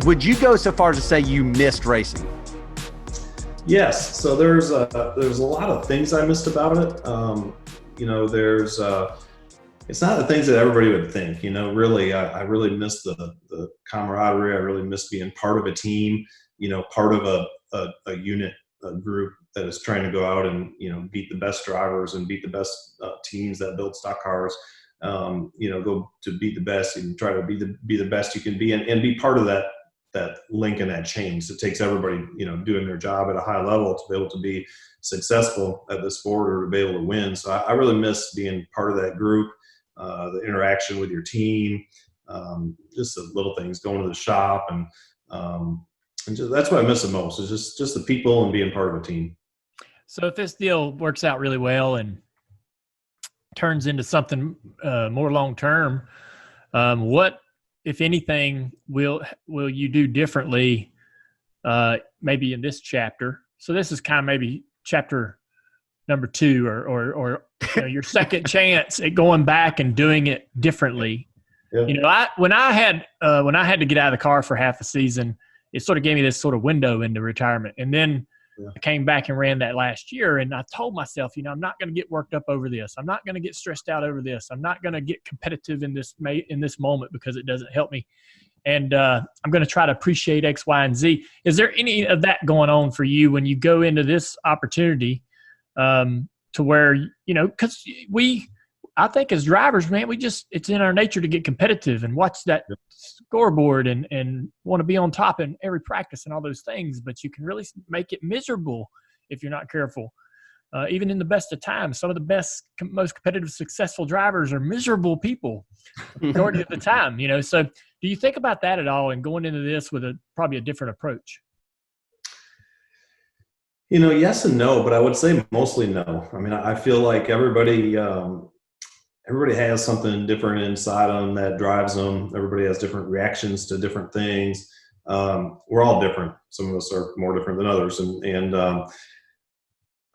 would you go so far as to say you missed racing? Yes. So there's a lot of things I missed about it. There's it's not the things that everybody would think. Really, I really missed the camaraderie. I really missed being part of a team. Part of a unit, a group that is trying to go out and beat the best drivers and beat the best teams that build stock cars. Go to beat the best and try to be the best you can be, and be part of that link in that chain. So it takes everybody, doing their job at a high level to be able to be successful at the sport or to be able to win. So I really miss being part of that group, the interaction with your team, just the little things, going to the shop, and that's what I miss the most, is just the people and being part of a team. So if this deal works out really well and turns into something more long-term, what, if anything, will you do differently maybe in this chapter? So this is kind of maybe chapter number 2 or your second chance at going back and doing it differently. Yeah. When I had to get out of the car for half a season, it sort of gave me this sort of window into retirement. And then I came back and ran that last year, and I told myself, I'm not going to get worked up over this. I'm not going to get stressed out over this. I'm not going to get competitive in this moment because it doesn't help me. And I'm going to try to appreciate X, Y, and Z. Is there any of that going on for you when you go into this opportunity to where, because I think as drivers, man, it's in our nature to get competitive and watch that scoreboard and want to be on top in every practice and all those things, but you can really make it miserable if you're not careful. Even in the best of times, some of the best, most competitive, successful drivers are miserable people majority of the time, So do you think about that at all and going into this with probably a different approach? Yes and no, but I would say mostly no. I mean, I feel like everybody has something different inside them that drives them. Everybody has different reactions to different things. We're all different. Some of us are more different than others. And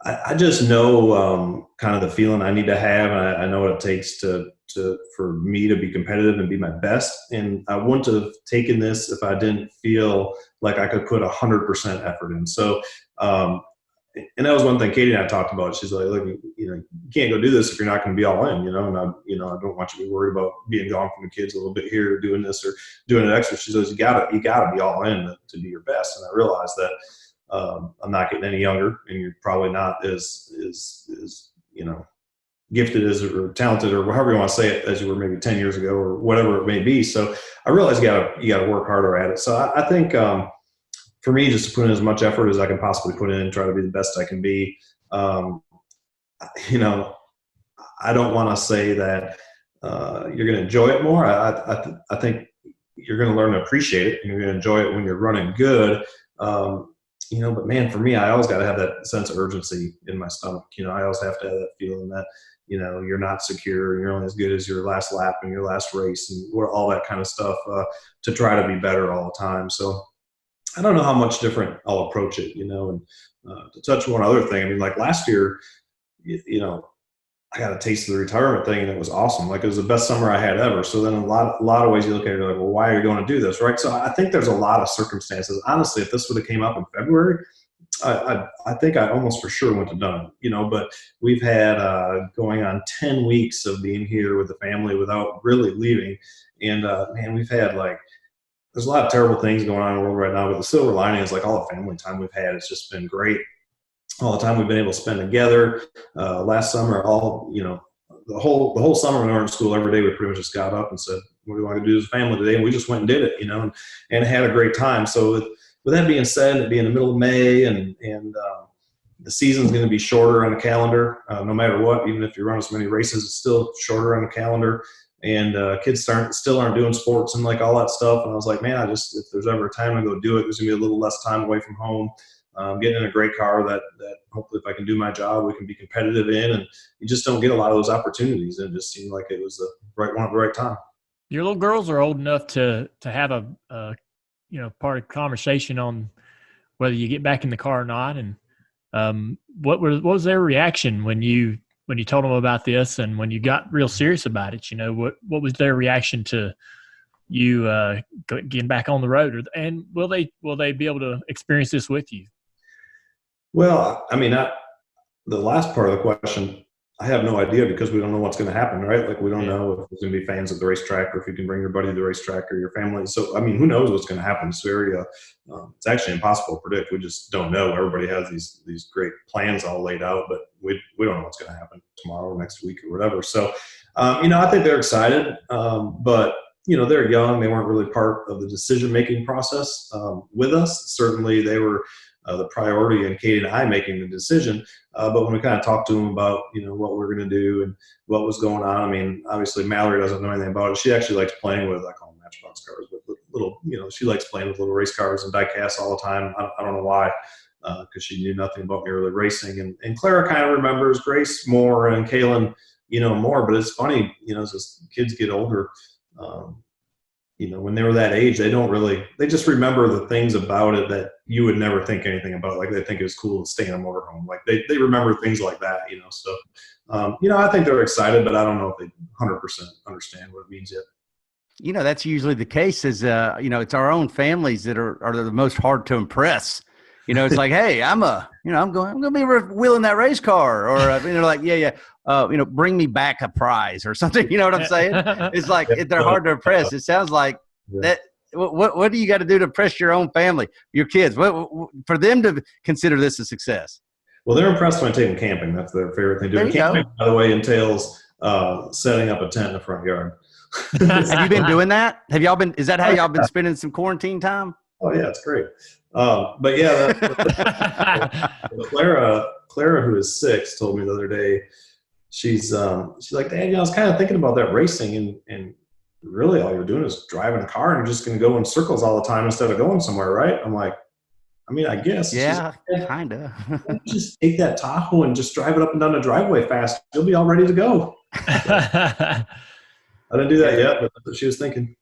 I just know kind of the feeling I need to have. And I know what it takes for me to be competitive and be my best. And I wouldn't have taken this if I didn't feel like I could put 100% effort in. So, and that was one thing Katie and I talked about. She's like, look, you can't go do this if you're not going to be all in, and I don't want you to be worried about being gone from the kids a little bit here, or doing this or doing it extra. She says, you gotta be all in to be your best. And I realized that I'm not getting any younger, and you're probably not as gifted as or talented or however you want to say it as you were maybe 10 years ago or whatever it may be. So I realized you gotta work harder at it. So I think for me, just to put in as much effort as I can possibly put in and try to be the best I can be. I don't want to say that you're going to enjoy it more. I think you're going to learn to appreciate it, and you're going to enjoy it when you're running good. But man, for me, I always got to have that sense of urgency in my stomach. I always have to have that feeling that, you're not secure, and you're only as good as your last lap and your last race and all that kind of stuff to try to be better all the time. So I don't know how much different I'll approach it, and to touch one other thing. I mean, like last year, I got a taste of the retirement thing, and it was awesome. Like, it was the best summer I had ever. So then a lot of ways you look at it, you're like, well, why are you going to do this? Right. So I think there's a lot of circumstances. Honestly, if this would have came up in February, I think I almost for sure wouldn't have done it, but we've had going on 10 weeks of being here with the family without really leaving. And man, we've had there's a lot of terrible things going on in the world right now, but the silver lining is all the family time we've had. It's just been great. All the time we've been able to spend together. Last summer, the whole summer when we were in school, every day we pretty much just got up and said, what do we want to do as a family today? And we just went and did it, and had a great time. So with that being said, it'd be in the middle of May, and the season's going to be shorter on the calendar, no matter what. Even if you run as many races, it's still shorter on the calendar. And kids still aren't doing sports and all that stuff. And I was like, man, if there's ever a time to go do it, there's gonna be a little less time away from home. Getting in a great car that hopefully, if I can do my job, we can be competitive in. And you just don't get a lot of those opportunities. And it just seemed like it was the right one at the right time. Your little girls are old enough to have a part of conversation on whether you get back in the car or not. And what was their reaction when you told them about this, and when you got real serious about it? What was their reaction to getting back on the road, and will they be able to experience this with you? Well, I mean, the last part of the question, I have no idea because we don't know what's going to happen, right? Like we don't know if there's going to be fans at the racetrack or if you can bring your buddy to the racetrack or your family. So, I mean, who knows what's going to happen? It's it's actually impossible to predict. We just don't know. Everybody has these great plans all laid out, but we don't know what's going to happen tomorrow or next week or whatever. So, I think they're excited, but they're young. They weren't really part of the decision-making process with us. Certainly they were the priority in Katie and I making the decision. But when we kind of talked to them about, what we're going to do and what was going on, I mean, obviously Mallory doesn't know anything about it. She actually likes playing with, I call them matchbox cars, but little, she likes playing with little race cars and die-casts all the time. I don't know why, because she knew nothing about me really racing. And Clara kind of remembers Grace more and Kaylin, more. But it's funny, as kids get older, when they were that age, they just remember the things about it that you would never think anything about. Like they think it was cool to stay in a motorhome. Like they remember things like that, So, I think they're excited, but I don't know if they 100% understand what it means yet. That's usually the case is, it's our own families that are the most hard to impress. It's like, hey, I'm going to be wheeling that race car, or like, yeah. Bring me back a prize or something. You know what I'm saying? It's like they're hard to impress. It sounds like that. What do you got to do to impress your own family, your kids? What for them to consider this a success? Well, they're impressed when I take them camping. That's their favorite thing to do. Camping, by the way, entails setting up a tent in the front yard. Have you been doing that? Is that how y'all been spending some quarantine time? Oh yeah, it's great. But yeah, Clara, who is 6, told me the other day. She's like, Dad, I was kind of thinking about that racing, and really all you're doing is driving a car and you're just going to go in circles all the time instead of going somewhere, right? I'm like, I mean, I guess. Yeah, kind of. Just take that Tahoe and just drive it up and down the driveway fast. You'll be all ready to go. I didn't do that yet, but that's what she was thinking.